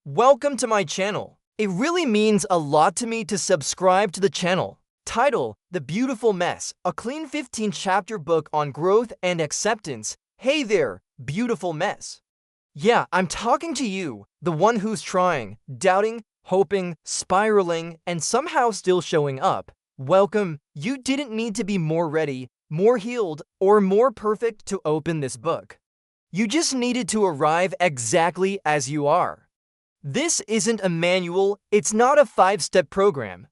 Welcome to my channel. It really means a lot to me to subscribe to the channel. Title: The Beautiful Mess, a clean 15-chapter book on growth and acceptance. Hey there, beautiful mess. Yeah, I'm talking to you, the one who's trying, doubting, hoping, spiraling, and somehow still showing up. Welcome. You didn't need to be more ready, more healed, or more perfect to open this book. You just needed to arrive exactly as you are. This isn't a manual, it's not a 5-step program.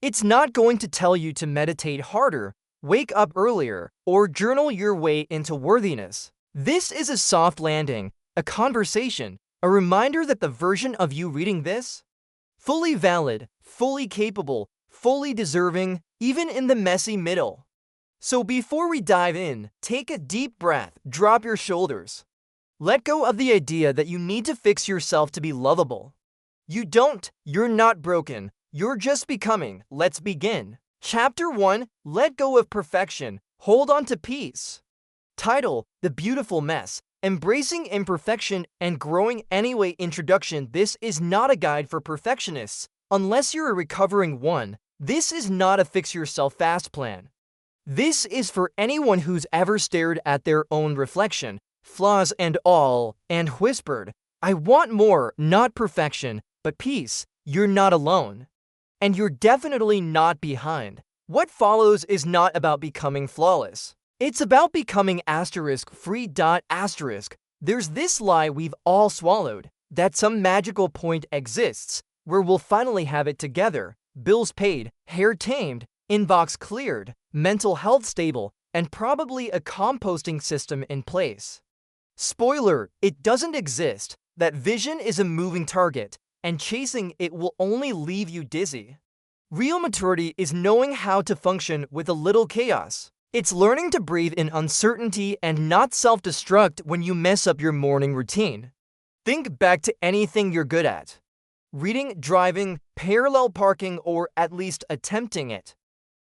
It's not going to tell you to meditate harder, wake up earlier, or journal your way into worthiness. This is a soft landing, a conversation, a reminder that the version of you reading this, fully valid, fully capable, fully deserving, even in the messy middle. So before we dive in, take a deep breath, drop your shoulders. Let go of the idea that you need to fix yourself to be lovable. You don't, you're not broken, you're just becoming. Let's begin. Chapter 1, Let Go of Perfection, Hold On to Peace. Title: The Beautiful Mess, Embracing Imperfection and Growing Anyway. Introduction: This is not a guide for perfectionists. Unless you're a recovering one, this is not a fix-yourself fast plan. This is for anyone who's ever stared at their own reflection, flaws and all, and whispered, "I want more, not perfection, but peace." You're not alone. And you're definitely not behind. What follows is not about becoming flawless. It's about becoming *free. There's this lie we've all swallowed, that some magical point exists, where we'll finally have it together, bills paid, hair tamed, inbox cleared, mental health stable, and probably a composting system in place. Spoiler, it doesn't exist. That vision is a moving target, and chasing it will only leave you dizzy. Real maturity is knowing how to function with a little chaos. It's learning to breathe in uncertainty and not self-destruct when you mess up your morning routine. Think back to anything you're good at. Reading, driving, parallel parking, or at least attempting it.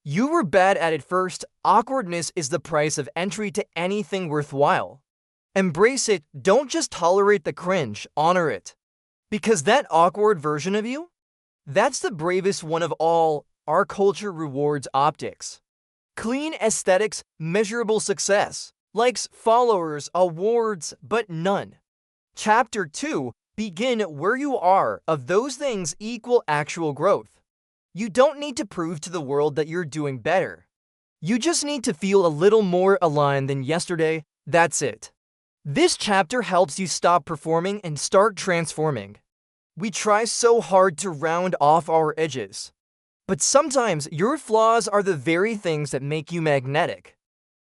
You were bad at it first. Awkwardness is the price of entry to anything worthwhile. Embrace it, don't just tolerate the cringe, honor it. Because that awkward version of you? That's the bravest one of all. Our culture rewards optics. Clean aesthetics, measurable success. Likes, followers, awards, but none. Chapter 2, Begin where you are. Of those things equal actual growth. You don't need to prove to the world that you're doing better. You just need to feel a little more aligned than yesterday. That's it. This chapter helps you stop performing and start transforming. We try so hard to round off our edges. But sometimes your flaws are the very things that make you magnetic.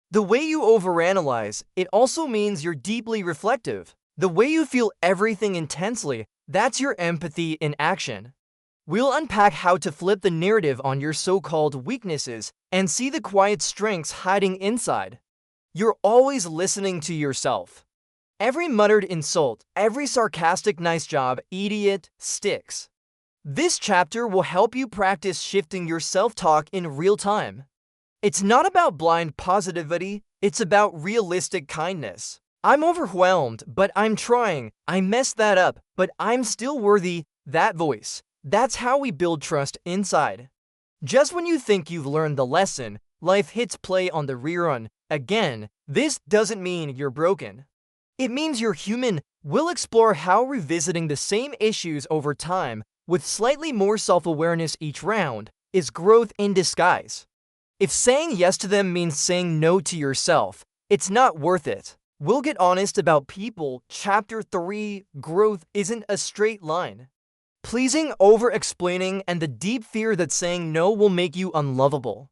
The way you overanalyze, it also means you're deeply reflective. The way you feel everything intensely, that's your empathy in action. We'll unpack how to flip the narrative on your so-called weaknesses and see the quiet strengths hiding inside. You're always listening to yourself. Every muttered insult, every sarcastic "nice job, idiot" sticks. This chapter will help you practice shifting your self-talk in real time. It's not about blind positivity, it's about realistic kindness. I'm overwhelmed, but I'm trying. I messed that up, but I'm still worthy. That voice. That's how we build trust inside. Just when you think you've learned the lesson, life hits play on the rerun. Again, this doesn't mean you're broken. It means you're human. We'll explore how revisiting the same issues over time, with slightly more self-awareness each round, is growth in disguise. If saying yes to them means saying no to yourself, it's not worth it. We'll get honest about people. Chapter 3, Growth isn't a straight line. Pleasing, over-explaining, and the deep fear that saying no will make you unlovable.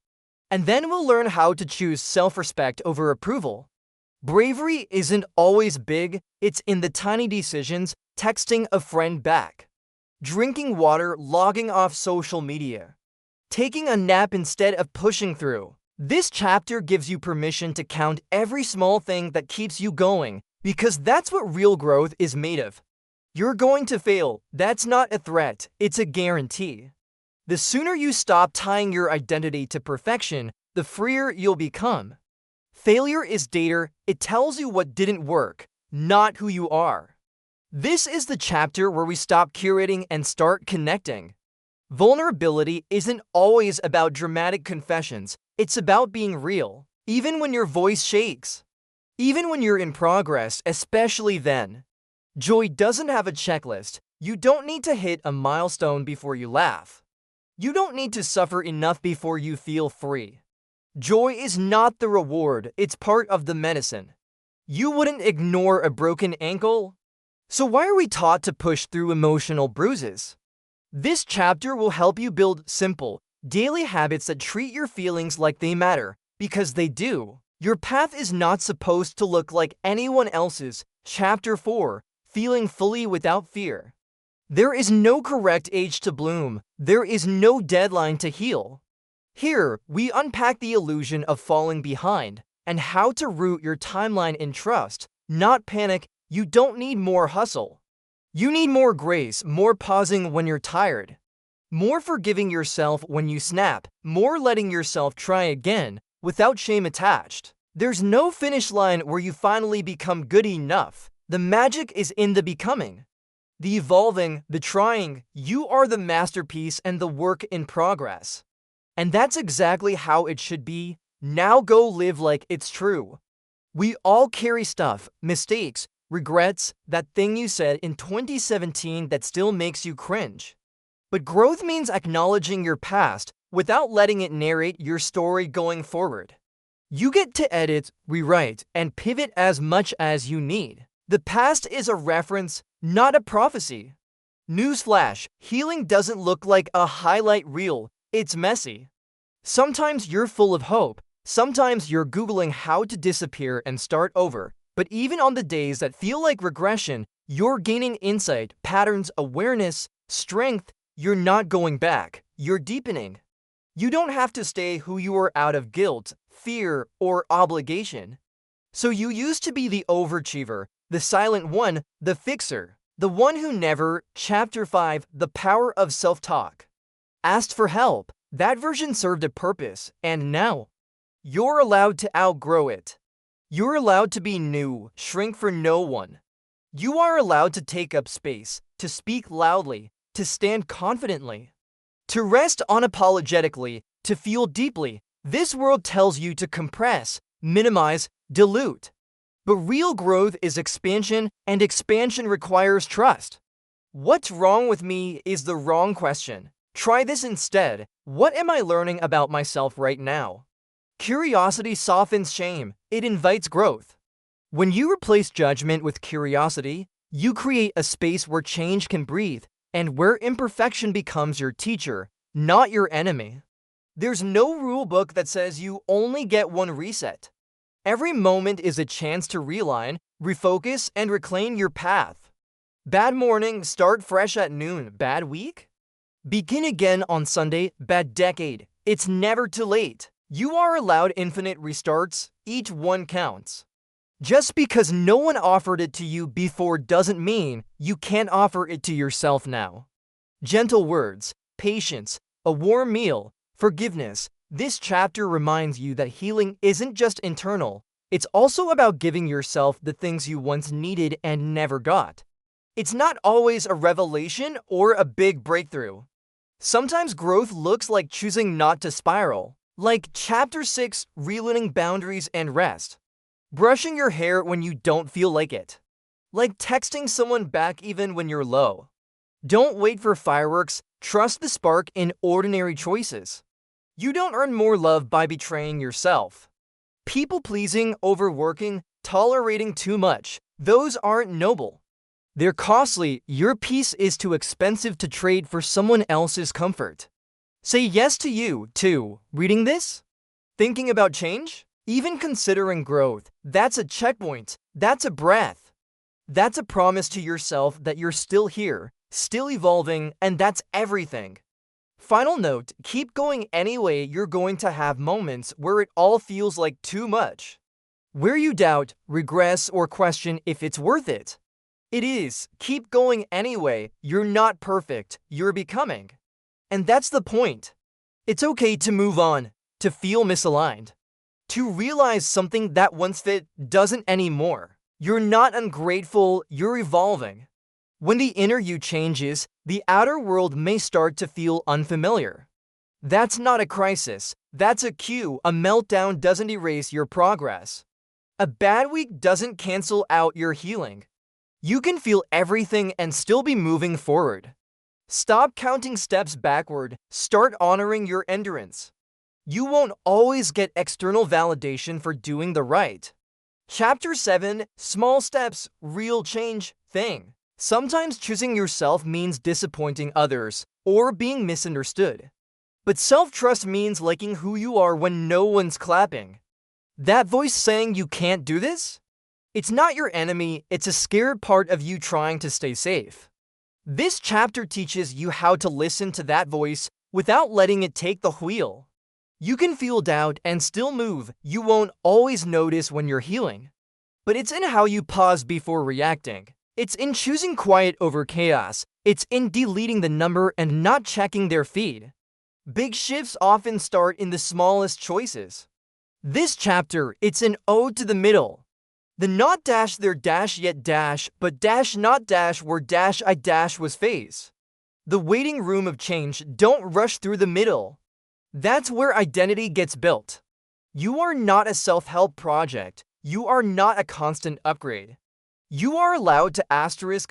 And then we'll learn how to choose self-respect over approval. Bravery isn't always big, it's in the tiny decisions, texting a friend back, drinking water, logging off social media, taking a nap instead of pushing through. This chapter gives you permission to count every small thing that keeps you going, because that's what real growth is made of. You're going to fail. That's not a threat, it's a guarantee. The sooner you stop tying your identity to perfection, the freer you'll become. Failure is data. It tells you what didn't work, not who you are. This is the chapter where we stop curating and start connecting. Vulnerability isn't always about dramatic confessions, it's about being real, even when your voice shakes. Even when you're in progress, especially then. Joy doesn't have a checklist. You don't need to hit a milestone before you laugh. You don't need to suffer enough before you feel free. Joy is not the reward, it's part of the medicine. You wouldn't ignore a broken ankle? So why are we taught to push through emotional bruises? This chapter will help you build simple, daily habits that treat your feelings like they matter, because they do. Your path is not supposed to look like anyone else's. Chapter 4, Feeling Fully Without Fear. There is no correct age to bloom. There is no deadline to heal. Here, we unpack the illusion of falling behind and how to root your timeline in trust, not panic. You don't need more hustle. You need more grace, more pausing when you're tired, more forgiving yourself when you snap, more letting yourself try again without shame attached. There's no finish line where you finally become good enough. The magic is in the becoming, the evolving, the trying. You are the masterpiece and the work in progress. And that's exactly how it should be. Now go live like it's true. We all carry stuff, mistakes, regrets, that thing you said in 2017 that still makes you cringe. But growth means acknowledging your past without letting it narrate your story going forward. You get to edit, rewrite, and pivot as much as you need. The past is a reference, not a prophecy. Newsflash, healing doesn't look like a highlight reel, it's messy. Sometimes you're full of hope, sometimes you're Googling how to disappear and start over. But even on the days that feel like regression, you're gaining insight, patterns, awareness, strength. You're not going back, you're deepening. You don't have to stay who you are out of guilt, fear, or obligation. So you used to be the overachiever, the silent one, the fixer, the one who never, Chapter 5, The Power of Self-Talk, asked for help. That version served a purpose, and now, you're allowed to outgrow it. You're allowed to be new, shrink for no one. You are allowed to take up space, to speak loudly, to stand confidently, to rest unapologetically, to feel deeply. This world tells you to compress, minimize, dilute. But real growth is expansion, and expansion requires trust. What's wrong with me is the wrong question. Try this instead. What am I learning about myself right now? Curiosity softens shame. It invites growth. When you replace judgment with curiosity, you create a space where change can breathe and where imperfection becomes your teacher, not your enemy. There's no rule book that says you only get one reset. Every moment is a chance to realign, refocus, and reclaim your path. Bad morning, start fresh at noon. Bad week? Begin again on Sunday. Bad decade. It's never too late. You are allowed infinite restarts. Each one counts. Just because no one offered it to you before doesn't mean you can't offer it to yourself now. Gentle words, patience, a warm meal, forgiveness. This chapter reminds you that healing isn't just internal. It's also about giving yourself the things you once needed and never got. It's not always a revelation or a big breakthrough. Sometimes growth looks like choosing not to spiral. Like Chapter 6, Relearning Boundaries and Rest. Brushing your hair when you don't feel like it. Like texting someone back even when you're low. Don't wait for fireworks, trust the spark in ordinary choices. You don't earn more love by betraying yourself. People-pleasing, overworking, tolerating too much, those aren't noble. They're costly. Your peace is too expensive to trade for someone else's comfort. Say yes to you, too. Reading this? Thinking about change? Even considering growth. That's a checkpoint. That's a breath. That's a promise to yourself that you're still here, still evolving, and that's everything. Final note, keep going anyway. You're going to have moments where it all feels like too much. Where you doubt, regress, or question if it's worth it. It is. Keep going anyway. You're not perfect. You're becoming. And that's the point. It's okay to move on, to feel misaligned, to realize something that once fit doesn't anymore. You're not ungrateful, you're evolving. When the inner you changes, the outer world may start to feel unfamiliar. That's not a crisis. That's a cue. A meltdown doesn't erase your progress. A bad week doesn't cancel out your healing. You can feel everything and still be moving forward. Stop counting steps backward. Start honoring your endurance. You won't always get external validation for doing the right. Chapter 7, Small Steps, Real Change, Thing. Sometimes choosing yourself means disappointing others or being misunderstood. But self-trust means liking who you are when no one's clapping. That voice saying you can't do this? It's not your enemy, it's a scared part of you trying to stay safe. This chapter teaches you how to listen to that voice without letting it take the wheel. You can feel doubt and still move. You won't always notice when you're healing. But it's in how you pause before reacting. It's in choosing quiet over chaos. It's in deleting the number and not checking their feed. Big shifts often start in the smallest choices. This chapter, it's an ode to the middle. The not dash there dash yet dash, but dash not dash where dash I dash was phase. The waiting room of change, don't rush through the middle. That's where identity gets built. You are not a self-help project. You are not a constant upgrade. You are allowed to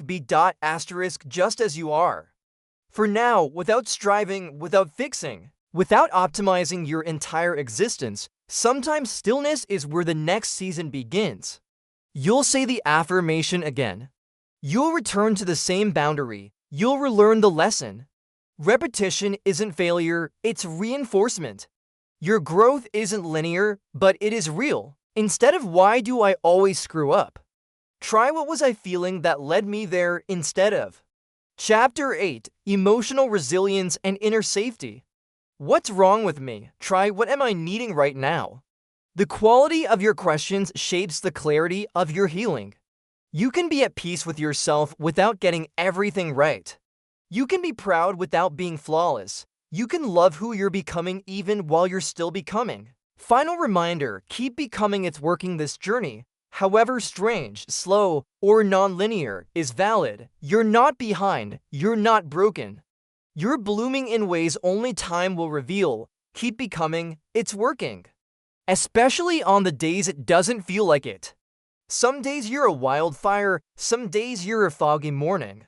be just as you are. For now, without striving, without fixing, without optimizing your entire existence, sometimes stillness is where the next season begins. You'll say the affirmation again. You'll return to the same boundary. You'll relearn the lesson. Repetition isn't failure, it's reinforcement. Your growth isn't linear, but it is real. Instead of why do I always screw up? Try what was I feeling that led me there instead of. Chapter 8, Emotional Resilience and Inner Safety. What's wrong with me? Try what am I needing right now? The quality of your questions shapes the clarity of your healing. You can be at peace with yourself without getting everything right. You can be proud without being flawless. You can love who you're becoming even while you're still becoming. Final reminder, keep becoming. It's working. This journey, however strange, slow, or non-linear, is valid. You're not behind. You're not broken. You're blooming in ways only time will reveal. Keep becoming. It's working. Especially on the days it doesn't feel like it. Some days you're a wildfire, some days you're a foggy morning.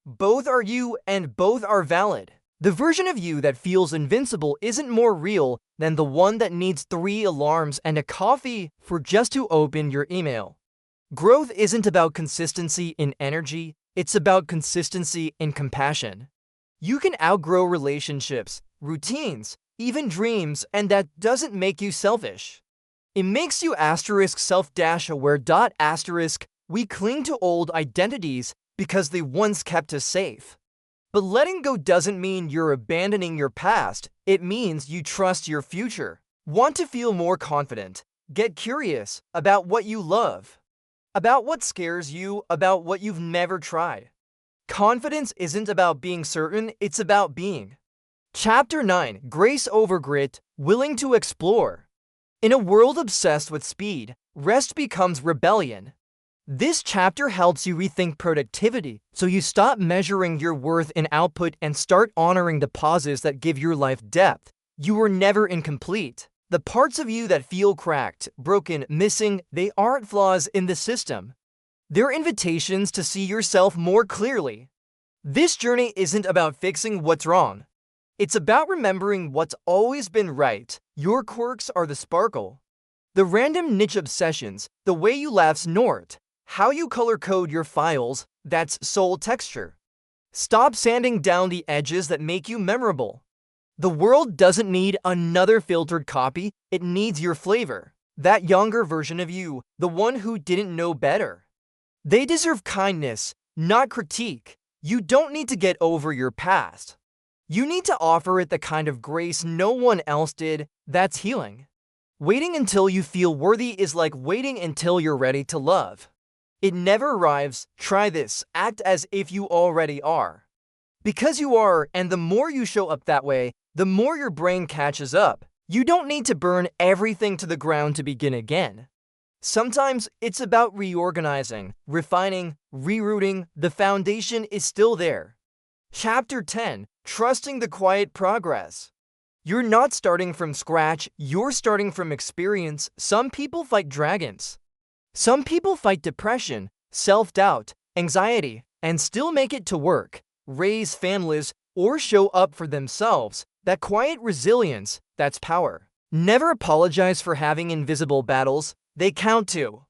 Both are you and both are valid. The version of you that feels invincible isn't more real than the one that needs 3 alarms and a coffee for just to open your email. Growth isn't about consistency in energy, it's about consistency in compassion. You can outgrow relationships, routines, even dreams, and that doesn't make you selfish. It makes you self-aware. We cling to old identities because they once kept us safe. But letting go doesn't mean you're abandoning your past. It means you trust your future. Want to feel more confident? Get curious about what you love, about what scares you, about what you've never tried. Confidence isn't about being certain, it's about being. Chapter 9, Grace over Grit, Willing to Explore. In a world obsessed with speed, rest becomes rebellion. This chapter helps you rethink productivity, so you stop measuring your worth in output and start honoring the pauses that give your life depth. You were never incomplete. The parts of you that feel cracked, broken, missing, they aren't flaws in the system. They're invitations to see yourself more clearly. This journey isn't about fixing what's wrong. It's about remembering what's always been right. Your quirks are the sparkle. The random niche obsessions, the way you laugh snort, how you color code your files, that's soul texture. Stop sanding down the edges that make you memorable. The world doesn't need another filtered copy, it needs your flavor. That younger version of you, the one who didn't know better. They deserve kindness, not critique. You don't need to get over your past. You need to offer it the kind of grace no one else did. That's healing. Waiting until you feel worthy is like waiting until you're ready to love. It never arrives. Try this. Act as if you already are. Because you are, and the more you show up that way, the more your brain catches up. You don't need to burn everything to the ground to begin again. Sometimes it's about reorganizing, refining, rerouting. The foundation is still there. Chapter 10. Trusting the quiet progress. You're not starting from scratch, you're starting from experience. Some people fight dragons. Some people fight depression, self-doubt, anxiety, and still make it to work, raise families, or show up for themselves. That quiet resilience, that's power. Never apologize for having invisible battles. They count too.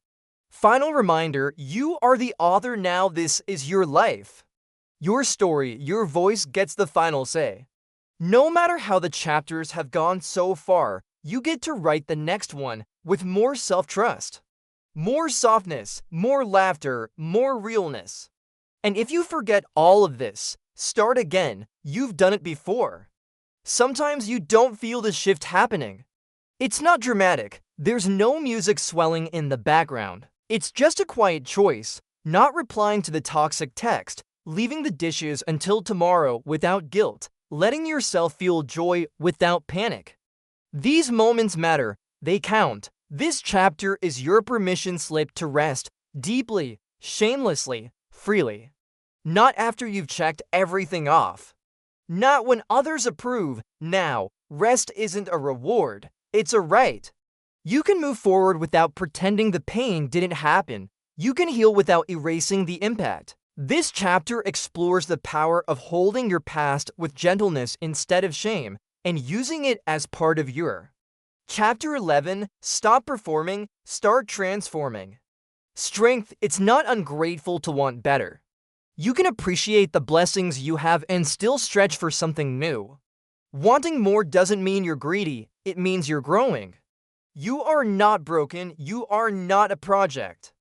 Final reminder, you are the author now. This is your life. Your story, your voice gets the final say. No matter how the chapters have gone so far, you get to write the next one with more self-trust, more softness, more laughter, more realness. And if you forget all of this, start again. You've done it before. Sometimes you don't feel the shift happening. It's not dramatic. There's no music swelling in the background. It's just a quiet choice, not replying to the toxic text, leaving the dishes until tomorrow without guilt, letting yourself feel joy without panic. These moments matter. They count. This chapter is your permission slip to rest deeply, shamelessly, freely. Not after you've checked everything off. Not when others approve. Now, rest isn't a reward. It's a right. You can move forward without pretending the pain didn't happen. You can heal without erasing the impact. This chapter explores the power of holding your past with gentleness instead of shame and using it as part of your. Chapter 11. Stop performing, start transforming. Strength, it's not ungrateful to want better. You can appreciate the blessings you have and still stretch for something new. Wanting more doesn't mean you're greedy, it means you're growing. You are not broken, you are not a project.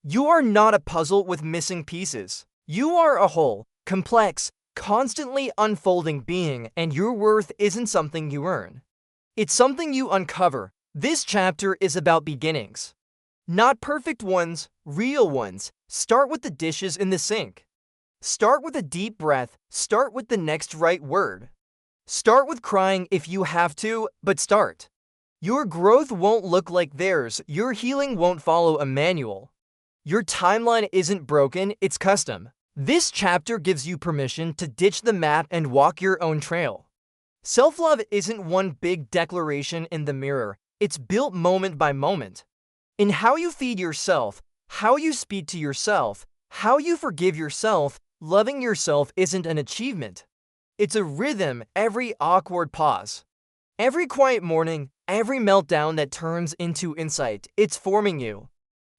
You are not a puzzle with missing pieces. You are a whole, complex, constantly unfolding being, and your worth isn't something you earn. It's something you uncover. This chapter is about beginnings. Not perfect ones, real ones. Start with the dishes in the sink. Start with a deep breath. Start with the next right word. Start with crying if you have to, but start. Your growth won't look like theirs. Your healing won't follow a manual. Your timeline isn't broken, it's custom. This chapter gives you permission to ditch the map and walk your own trail. Self-love isn't one big declaration in the mirror. It's built moment by moment. In how you feed yourself, how you speak to yourself, how you forgive yourself. Loving yourself isn't an achievement. It's a rhythm. Every awkward pause, every quiet morning, every meltdown that turns into insight. It's forming you.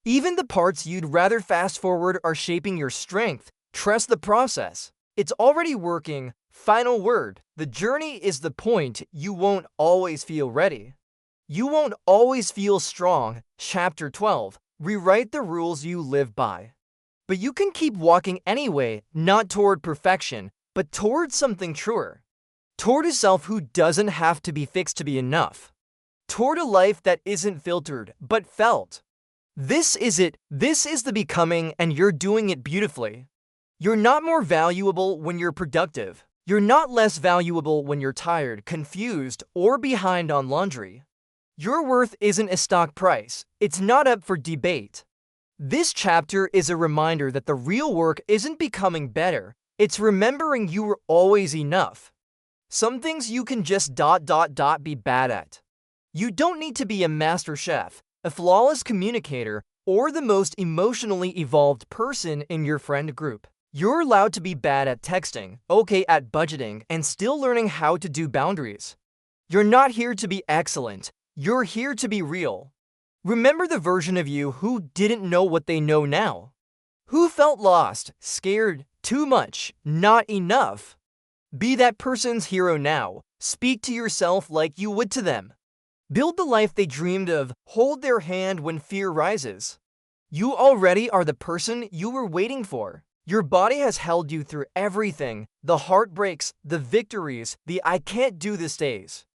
Even the parts you'd rather fast forward are shaping your strength. Trust the process. It's already working. Final word. The journey is the point. You won't always feel ready. You won't always feel strong. Chapter 12. Rewrite the rules you live by. But you can keep walking anyway, not toward perfection, but toward something truer. Toward a self who doesn't have to be fixed to be enough. Toward a life that isn't filtered, but felt. This is it. This is the becoming, and you're doing it beautifully. You're not more valuable when you're productive. You're not less valuable when you're tired, confused, or behind on laundry. Your worth isn't a stock price. It's not up for debate. This chapter is a reminder that the real work isn't becoming better. It's remembering you were always enough. Some things you can just be bad at. You don't need to be a master chef, a flawless communicator, or the most emotionally evolved person in your friend group. You're allowed to be bad at texting, okay at budgeting, and still learning how to do boundaries. You're not here to be excellent. You're here to be real. Remember the version of you who didn't know what they know now. Who felt lost, scared, too much, not enough. Be that person's hero now. Speak to yourself like you would to them. Build the life they dreamed of. Hold their hand when fear rises. You already are the person you were waiting for. Your body has held you through everything, the heartbreaks, the victories, the I can't do this days.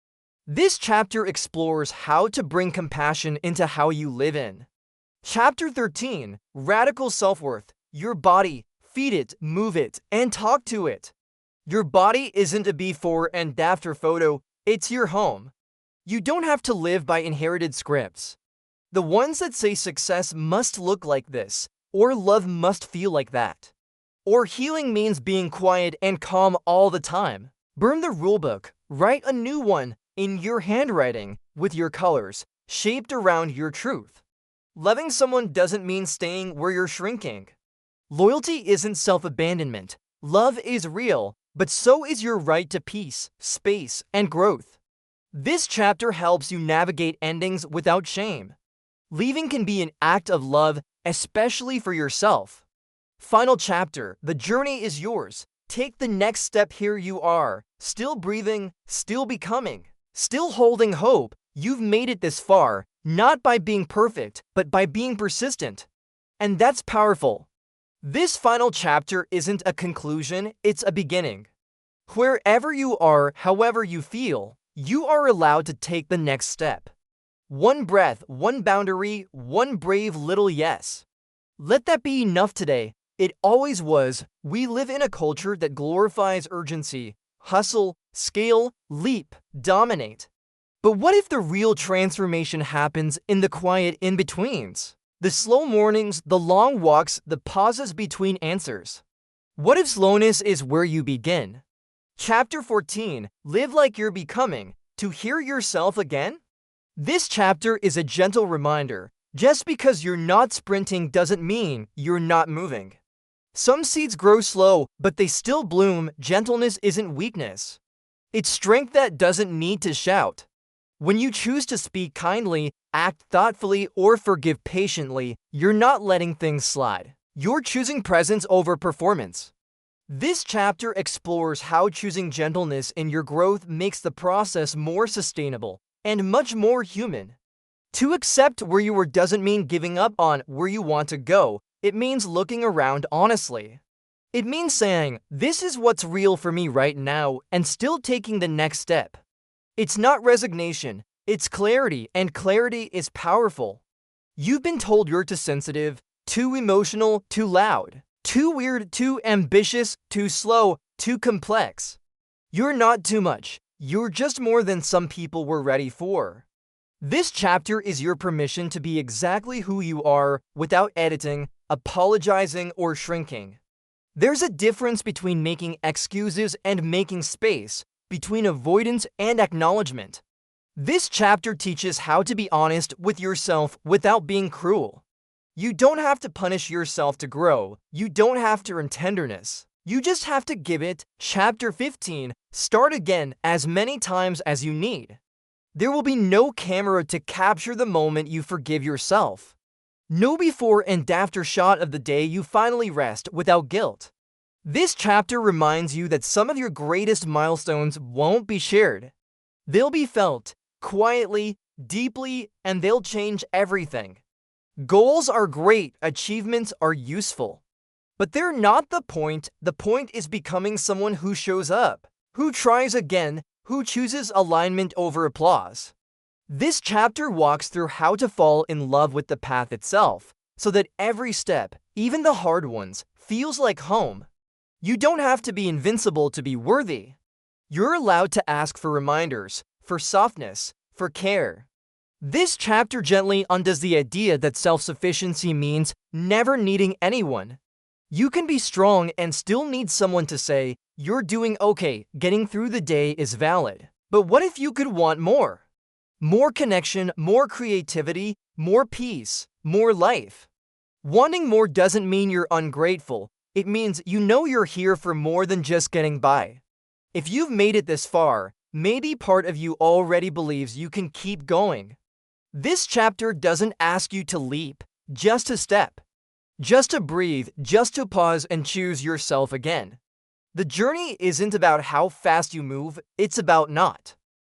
This chapter explores how to bring compassion into how you live in. Chapter 13. Radical Self-Worth. Your body. Feed it, move it, and talk to it. Your body isn't a before and after photo, it's your home. You don't have to live by inherited scripts. The ones that say success must look like this, or love must feel like that. Or healing means being quiet and calm all the time. Burn the rulebook, write a new one in your handwriting with your colors, shaped around your truth. Loving someone doesn't mean staying where you're shrinking. Loyalty isn't self-abandonment. Love is real, but so is your right to peace, space, and growth. This chapter helps you navigate endings without shame. Leaving can be an act of love, especially for yourself. Final chapter, the journey is yours. Take the next step. Here you are, still breathing, still becoming, still holding hope. You've made it this far, not by being perfect, but by being persistent. And that's powerful. This final chapter isn't a conclusion, it's a beginning. Wherever you are, however you feel, you are allowed to take the next step. One breath, one boundary, one brave little yes. Let that be enough today. It always was. We live in a culture that glorifies urgency, hustle, scale, leap, dominate. But what if the real transformation happens in the quiet in-betweens? The slow mornings, the long walks, the pauses between answers. What if slowness is where you begin? Chapter 14, Live Like You're Becoming, to hear yourself again? This chapter is a gentle reminder. Just because you're not sprinting doesn't mean you're not moving. Some seeds grow slow, but they still bloom. Gentleness isn't weakness. It's strength that doesn't need to shout. When you choose to speak kindly, act thoughtfully, or forgive patiently, you're not letting things slide. You're choosing presence over performance. This chapter explores how choosing gentleness in your growth makes the process more sustainable and much more human. To accept where you are doesn't mean giving up on where you want to go. It means looking around honestly. It means saying, this is what's real for me right now, and still taking the next step. It's not resignation, it's clarity, and clarity is powerful. You've been told you're too sensitive, too emotional, too loud, too weird, too ambitious, too slow, too complex. You're not too much. You're just more than some people were ready for. This chapter is your permission to be exactly who you are without editing, apologizing, or shrinking. There's a difference between making excuses and making space, between avoidance and acknowledgement. This chapter teaches how to be honest with yourself without being cruel. You don't have to punish yourself to grow. You don't have to earn tenderness. You just have to give it. Chapter 15, Start again as many times as you need. There will be no camera to capture the moment you forgive yourself. No before and after shot of the day you finally rest without guilt. This chapter reminds you that some of your greatest milestones won't be shared. They'll be felt, quietly, deeply, and they'll change everything. Goals are great, achievements are useful. But they're not the point. The point is becoming someone who shows up, who tries again, who chooses alignment over applause. This chapter walks through how to fall in love with the path itself, so that every step, even the hard ones, feels like home. You don't have to be invincible to be worthy. You're allowed to ask for reminders, for softness, for care. This chapter gently undoes the idea that self-sufficiency means never needing anyone. You can be strong and still need someone to say, you're doing okay, getting through the day is valid. But what if you could want more? More connection, more creativity, more peace, more life. Wanting more doesn't mean you're ungrateful. It means you know you're here for more than just getting by. If you've made it this far, maybe part of you already believes you can keep going. This chapter doesn't ask you to leap, just to step. Just to breathe, just to pause and choose yourself again. The journey isn't about how fast you move, it's about not